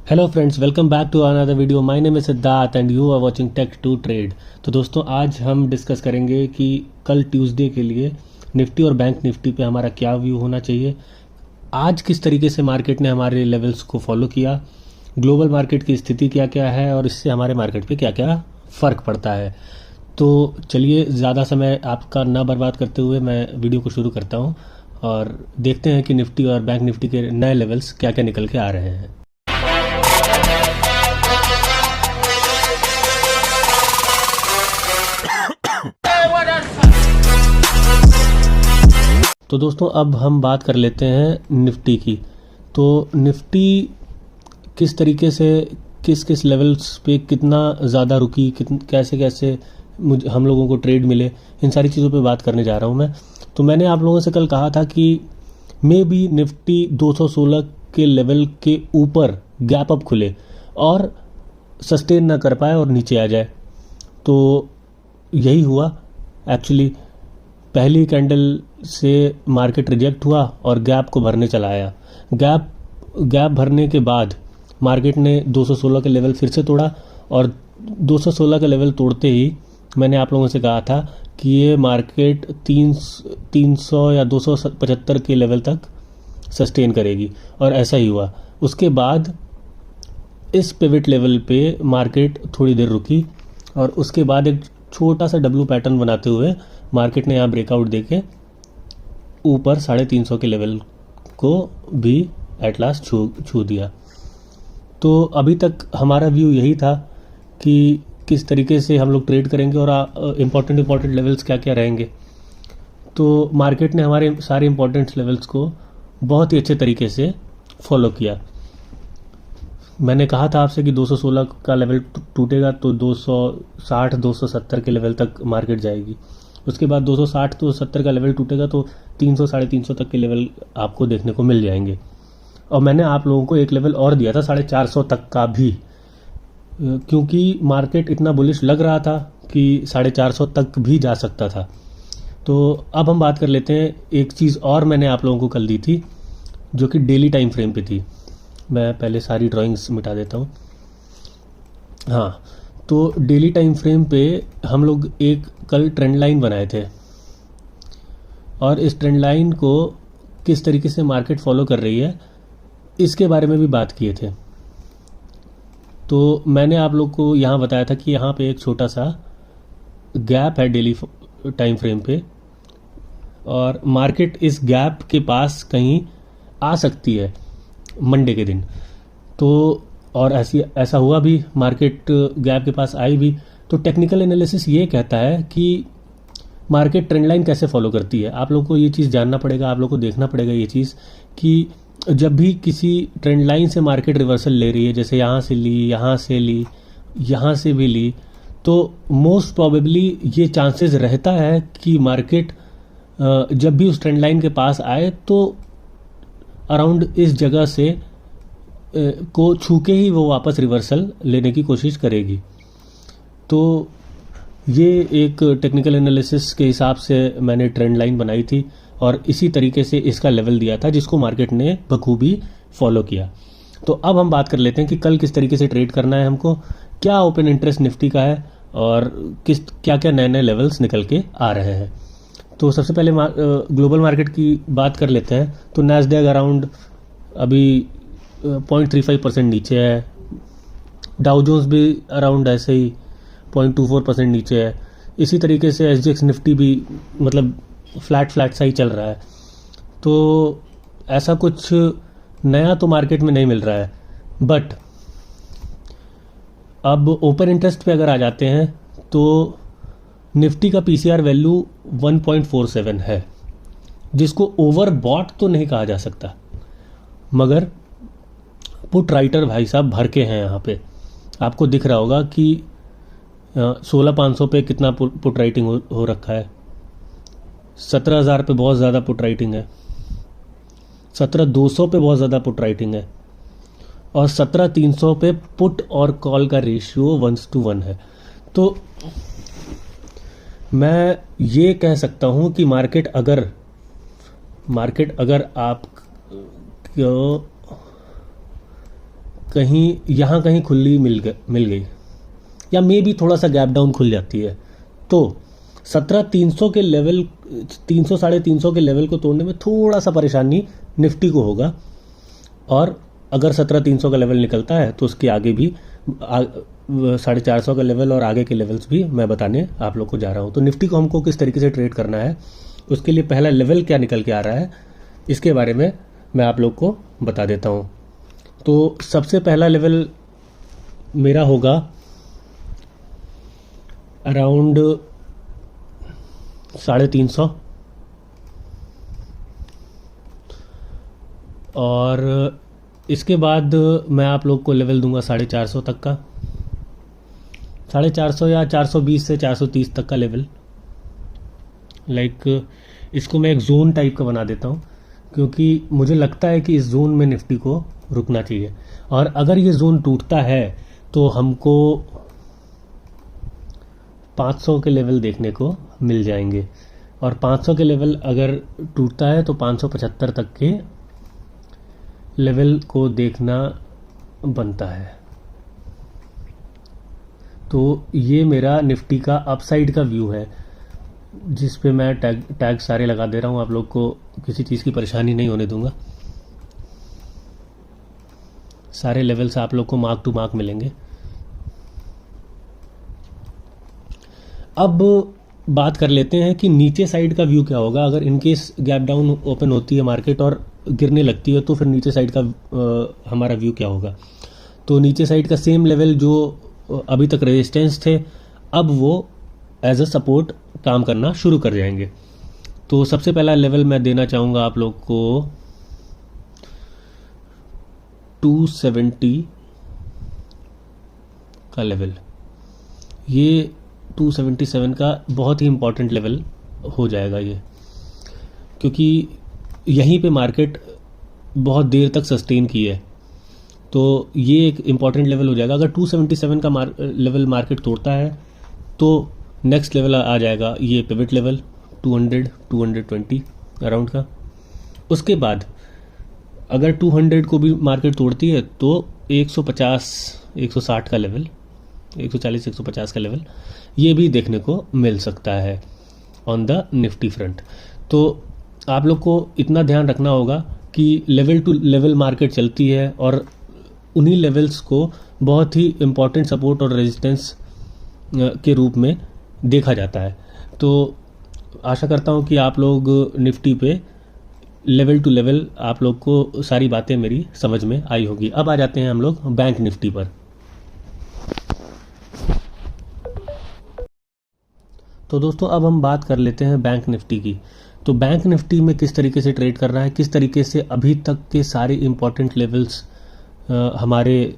Hello friends, welcome back to another video. My name is Siddharth and you are watching Tech to Trade. तो दोस्तों, आज हम discuss करेंगे कि कल ट्यूसडे के लिए निफ्टी और बैंक निफ्टी पे हमारा क्या व्यू होना चाहिए। आज किस तरीके से मार्केट ने हमारे लेवल्स को फॉलो किया, ग्लोबल मार्केट की स्थिति क्या क्या है और इससे हमारे मार्केट पे क्या क्या फ़र्क पड़ता है। तो चलिए, ज़्यादा समय आपका ना बर्बाद करते हुए मैं वीडियो को शुरू करता हूँ और देखते हैं कि निफ्टी और बैंक निफ्टी के नए लेवल्स क्या क्या निकल के आ रहे हैं। तो दोस्तों, अब हम बात कर लेते हैं निफ्टी की। तो निफ्टी किस तरीके से किस किस लेवल्स पे कितना ज़्यादा रुकी, कैसे कैसे हम लोगों को ट्रेड मिले, इन सारी चीज़ों पे बात करने जा रहा हूँ मैं। तो मैंने आप लोगों से कल कहा था कि मे बी निफ्टी 216 के लेवल के ऊपर गैप अप खुले और सस्टेन ना कर पाए और नीचे आ जाए। तो यही हुआ एक्चुअली। पहली कैंडल से मार्केट रिजेक्ट हुआ और गैप को भरने चला आया। गैप भरने के बाद मार्केट ने 216 के लेवल फिर से तोड़ा और 216 के लेवल तोड़ते ही मैंने आप लोगों से कहा था कि ये मार्केट 300 या 275 के लेवल तक सस्टेन करेगी और ऐसा ही हुआ। उसके बाद इस पिवट लेवल पे मार्केट थोड़ी देर रुकी और उसके बाद एक छोटा सा डब्ल्यू पैटर्न बनाते हुए मार्केट ने यहाँ ब्रेकआउट देके ऊपर 350 के लेवल को भी एट लास्ट छू दिया। तो अभी तक हमारा व्यू यही था कि किस तरीके से हम लोग ट्रेड करेंगे और इम्पोर्टेंट लेवल्स क्या क्या रहेंगे। तो मार्केट ने हमारे सारे इम्पोर्टेंट लेवल्स को बहुत ही अच्छे तरीके से फॉलो किया। मैंने कहा था आपसे कि 216 का लेवल टूटेगा तो 260 270 के लेवल तक मार्केट जाएगी। उसके बाद 260 270 का लेवल टूटेगा तो 300 350 तक के लेवल आपको देखने को मिल जाएंगे। और मैंने आप लोगों को एक लेवल और दिया था 450 तक का भी, क्योंकि मार्केट इतना बुलिश लग रहा था कि 450 तक भी जा सकता था। तो अब हम बात कर लेते हैं, एक चीज़ और मैंने आप लोगों को कल दी थी जो कि डेली टाइम फ्रेम पे थी। मैं पहले सारी ड्राइंग्स मिटा देता हूँ। हाँ, तो डेली टाइम फ्रेम पे हम लोग एक कल ट्रेंड लाइन बनाए थे और इस ट्रेंड लाइन को किस तरीके से मार्केट फॉलो कर रही है इसके बारे में भी बात किए थे। तो मैंने आप लोग को यहाँ बताया था कि यहाँ पे एक छोटा सा गैप है डेली टाइम फ्रेम पे और मार्केट इस गैप के पास कहीं आ सकती है मंडे के दिन। तो और ऐसा हुआ भी, मार्केट गैप के पास आई भी। तो टेक्निकल एनालिसिस ये कहता है कि मार्केट ट्रेंड लाइन कैसे फॉलो करती है। आप लोग को ये चीज़ जानना पड़ेगा, आप लोग को देखना पड़ेगा ये चीज़ कि जब भी किसी ट्रेंड लाइन से मार्केट रिवर्सल ले रही है, जैसे यहाँ से ली, यहाँ से ली, यहाँ से भी ली, तो मोस्ट प्रोबेबली ये चांसेस रहता है कि मार्केट जब भी उस ट्रेंड लाइन के पास आए तो अराउंड इस जगह से को छू के ही वो वापस रिवर्सल लेने की कोशिश करेगी। तो ये एक टेक्निकल एनालिसिस के हिसाब से मैंने ट्रेंड लाइन बनाई थी और इसी तरीके से इसका लेवल दिया था जिसको मार्केट ने बखूबी फॉलो किया। तो अब हम बात कर लेते हैं कि कल किस तरीके से ट्रेड करना है हमको, क्या ओपन इंटरेस्ट निफ्टी का है और क्या क्या नए नए लेवल्स निकल के आ रहे हैं। तो सबसे पहले ग्लोबल मार्केट की बात कर लेते हैं। तो नैस्डैक अराउंड अभी 0.35% नीचे है। डाउ जोन्स भी अराउंड ऐसे ही 0.24% नीचे है। इसी तरीके से एसजीएक्स निफ्टी भी मतलब फ्लैट सा ही चल रहा है। तो ऐसा कुछ नया तो मार्केट में नहीं मिल रहा है। बट अब ओपन इंटरेस्ट पे अगर आ जाते हैं तो निफ्टी का पीसीआर वैल्यू 1.47 है, जिसको ओवर बॉट तो नहीं कहा जा सकता, मगर पुट राइटर भाई साहब भर के हैं यहाँ पे। आपको दिख रहा होगा कि 16,500 पे कितना पुट राइटिंग हो रखा है, 17,000 पे बहुत ज़्यादा पुट राइटिंग है, 17,200 पे बहुत ज़्यादा पुट राइटिंग है और 17,300 पे पुट और कॉल का रेशियो 1:1 है। तो मैं ये कह सकता हूँ कि मार्केट अगर आप कहीं यहाँ कहीं खुली मिल गई या मे भी थोड़ा सा गैप डाउन खुल जाती है, तो 17,300 के लेवल, 300 साढ़े 300 के लेवल को तोड़ने में थोड़ा सा परेशानी निफ्टी को होगा। और अगर 17,300 का लेवल निकलता है तो उसके आगे भी 450 का लेवल और आगे के लेवल्स भी मैं बताने आप लोग को जा रहा हूँ। तो निफ्टी को हमको किस तरीके से ट्रेड करना है, उसके लिए पहला लेवल क्या निकल के आ रहा है, इसके बारे में मैं आप लोग को बता देता हूँ। तो सबसे पहला लेवल मेरा होगा अराउंड 350, और इसके बाद मैं आप लोग को लेवल दूंगा 450 तक का, 450 या 420 से 430 तक का लेवल। इसको मैं एक जोन टाइप का बना देता हूँ, क्योंकि मुझे लगता है कि इस जोन में निफ्टी को रुकना चाहिए। और अगर ये जोन टूटता है तो हमको 500 के लेवल देखने को मिल जाएंगे, और 500 के लेवल अगर टूटता है तो 575 तक के लेवल को देखना बनता है। तो ये मेरा निफ्टी का अपसाइड का व्यू है, जिस पे मैं टैग सारे लगा दे रहा हूँ, आप लोग को किसी चीज़ की परेशानी नहीं होने दूंगा। सारे लेवल्स आप लोग को मार्क टू मार्क मिलेंगे। अब बात कर लेते हैं कि नीचे साइड का व्यू क्या होगा। अगर इनकेस गैप डाउन ओपन होती है मार्केट और गिरने लगती है, तो फिर नीचे साइड का हमारा व्यू क्या होगा। तो नीचे साइड का सेम लेवल जो अभी तक रेजिस्टेंस थे, अब वो एज अ सपोर्ट काम करना शुरू कर जाएंगे। तो सबसे पहला लेवल मैं देना चाहूँगा आप लोग को 270 का लेवल। ये 277 का बहुत ही इम्पॉर्टेंट लेवल हो जाएगा ये, क्योंकि यहीं पे मार्केट बहुत देर तक सस्टेन की है। तो ये एक इम्पॉर्टेंट लेवल हो जाएगा। अगर 277 का लेवल मार्केट तोड़ता है तो नेक्स्ट लेवल आ जाएगा ये पिवट लेवल 200-220 अराउंड का। उसके बाद अगर 200 को भी मार्केट तोड़ती है तो 150-160 का लेवल, 140-150 का लेवल ये भी देखने को मिल सकता है ऑन द निफ्टी फ्रंट। तो आप लोग को इतना ध्यान रखना होगा कि लेवल टू लेवल मार्केट चलती है, और उन्हीं लेवल्स को बहुत ही इम्पॉर्टेंट सपोर्ट और रेजिस्टेंस के रूप में देखा जाता है। तो आशा करता हूँ कि आप लोग निफ्टी पे लेवल टू लेवल आप लोग को सारी बातें मेरी समझ में आई होगी। अब आ जाते हैं हम लोग बैंक निफ्टी पर। तो दोस्तों अब हम बात कर लेते हैं बैंक निफ्टी की। तो बैंक निफ्टी में किस तरीके से ट्रेड करना है, किस तरीके से अभी तक के सारे इम्पॉर्टेंट लेवल्स हमारे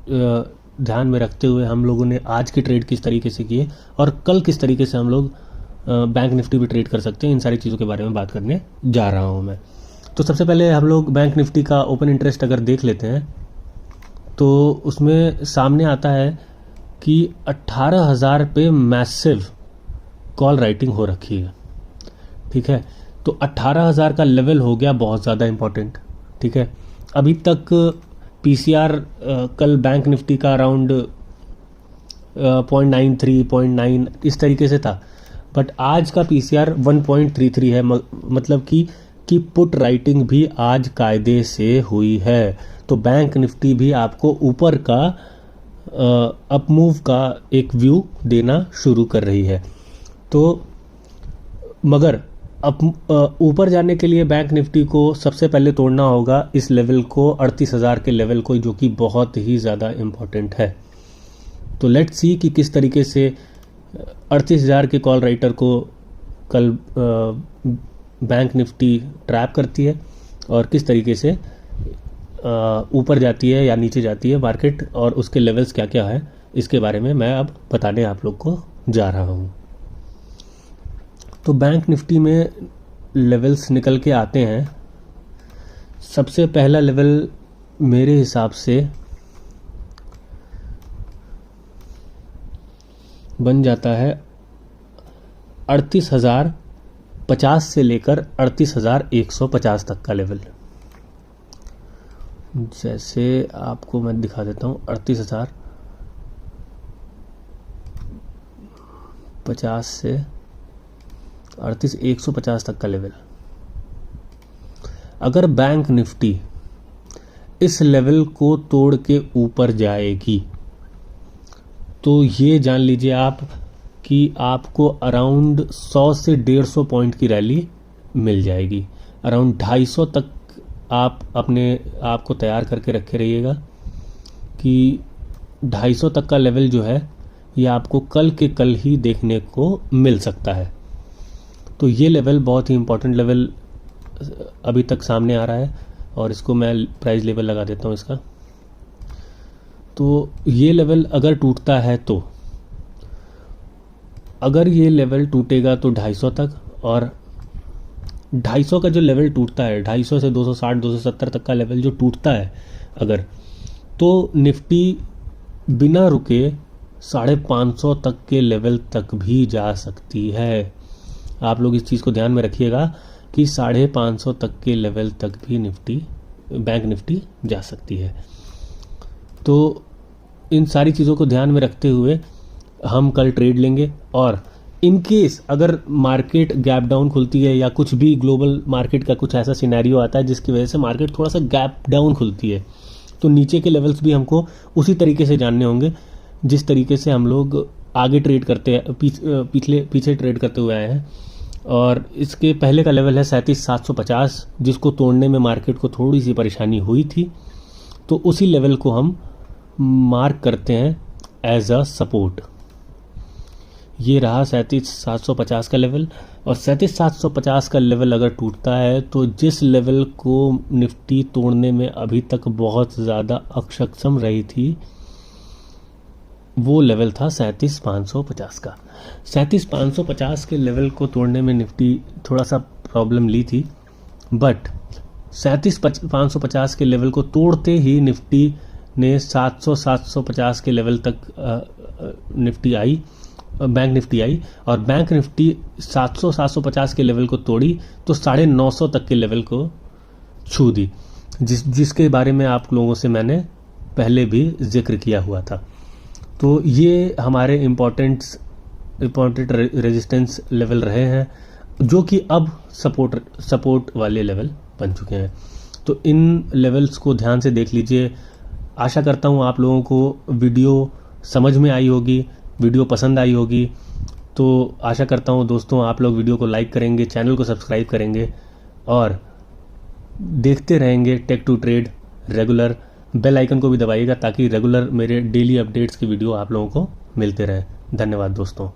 ध्यान में रखते हुए हम लोगों ने आज के ट्रेड किस तरीके से किए, और कल किस तरीके से हम लोग बैंक निफ्टी भी ट्रेड कर सकते हैं, इन सारी चीज़ों के बारे में बात करने जा रहा हूं मैं। तो सबसे पहले हम लोग बैंक निफ्टी का ओपन इंटरेस्ट अगर देख लेते हैं तो उसमें सामने आता है कि 18,000 पे मैसिव कॉल राइटिंग हो रखी है। ठीक है, तो 18,000 का लेवल हो गया बहुत ज़्यादा इम्पोर्टेंट। ठीक है, अभी तक पीसीआर कल बैंक निफ्टी का अराउंड 0.93-0.9 इस तरीके से था, बट आज का पीसीआर 1.33 है। मतलब कि पुट राइटिंग भी आज कायदे से हुई है। तो बैंक निफ्टी भी आपको ऊपर का अप मूव का एक व्यू देना शुरू कर रही है। तो मगर अब ऊपर जाने के लिए बैंक निफ्टी को सबसे पहले तोड़ना होगा इस लेवल को, 38,000 के लेवल को, जो कि बहुत ही ज़्यादा इम्पोर्टेंट है। तो लेट्स सी कि किस तरीके से 38,000 के कॉल राइटर को कल बैंक निफ्टी ट्रैप करती है, और किस तरीके से ऊपर जाती है या नीचे जाती है मार्केट, और उसके लेवल्स क्या क्या है, इसके बारे में मैं अब बताने आप लोग को जा रहा हूँ। तो बैंक निफ्टी में लेवल्स निकल के आते हैं। सबसे पहला लेवल मेरे हिसाब से बन जाता है 38,050 से लेकर 38,150 तक का लेवल। जैसे आपको मैं दिखा देता हूँ 38,050 से 38,150 तक का लेवल। अगर बैंक निफ्टी इस लेवल को तोड़ के ऊपर जाएगी तो ये जान लीजिए आप कि आपको अराउंड 100 से 150 पॉइंट की रैली मिल जाएगी। अराउंड 250 तक आप अपने आप को तैयार करके रखे रहिएगा कि 250 तक का लेवल जो है ये आपको कल के कल ही देखने को मिल सकता है। तो ये लेवल बहुत ही इम्पोर्टेंट लेवल अभी तक सामने आ रहा है और इसको मैं प्राइस लेवल लगा देता हूँ इसका। तो ये लेवल अगर टूटता है तो अगर ये लेवल टूटेगा तो 250 तक, और 250 का जो लेवल टूटता है 250 से 260 270 तक का लेवल जो टूटता है अगर, तो निफ्टी बिना रुके 550 तक के लेवल तक भी जा सकती है। आप लोग इस चीज़ को ध्यान में रखिएगा कि 550 तक के लेवल तक भी बैंक निफ्टी जा सकती है। तो इन सारी चीज़ों को ध्यान में रखते हुए हम कल ट्रेड लेंगे, और इन केस अगर मार्केट गैप डाउन खुलती है या कुछ भी ग्लोबल मार्केट का कुछ ऐसा सिनेरियो आता है जिसकी वजह से मार्केट थोड़ा सा गैप डाउन खुलती है, तो नीचे के लेवल्स भी हमको उसी तरीके से जानने होंगे जिस तरीके से हम लोग आगे ट्रेड करते हैं, पीछे ट्रेड करते हुए आए हैं। और इसके पहले का लेवल है 37,750, जिसको तोड़ने में मार्केट को थोड़ी सी परेशानी हुई थी, तो उसी लेवल को हम मार्क करते हैं एज अ सपोर्ट। ये रहा 37,750 का लेवल, और 37,750 का लेवल अगर टूटता है तो जिस लेवल को निफ्टी तोड़ने में अभी तक बहुत ज़्यादा अक्षम रही थी वो लेवल था 37,550 का। 37,550 के लेवल को तोड़ने में निफ्टी थोड़ा सा प्रॉब्लम ली थी, बट 37,550 के लेवल को तोड़ते ही निफ्टी ने 700-750 के लेवल तक बैंक निफ्टी आई, और बैंक निफ्टी 700-750 के लेवल को तोड़ी तो 950 तक के लेवल को छू दी, जिसके बारे में आप लोगों से मैंने पहले भी जिक्र किया हुआ था। तो ये हमारे इम्पोर्टेंट रेजिस्टेंस लेवल रहे हैं, जो कि अब सपोर्ट वाले लेवल बन चुके हैं। तो इन लेवल्स को ध्यान से देख लीजिए। आशा करता हूँ आप लोगों को वीडियो समझ में आई होगी, वीडियो पसंद आई होगी। तो आशा करता हूँ दोस्तों आप लोग वीडियो को लाइक करेंगे, चैनल को सब्सक्राइब करेंगे और देखते रहेंगे Tech to Trade regular. Bell icon को भी दबाइएगा ताकि रेगुलर मेरे डेली अपडेट्स की वीडियो आप लोगों को मिलते रहे। धन्यवाद दोस्तों।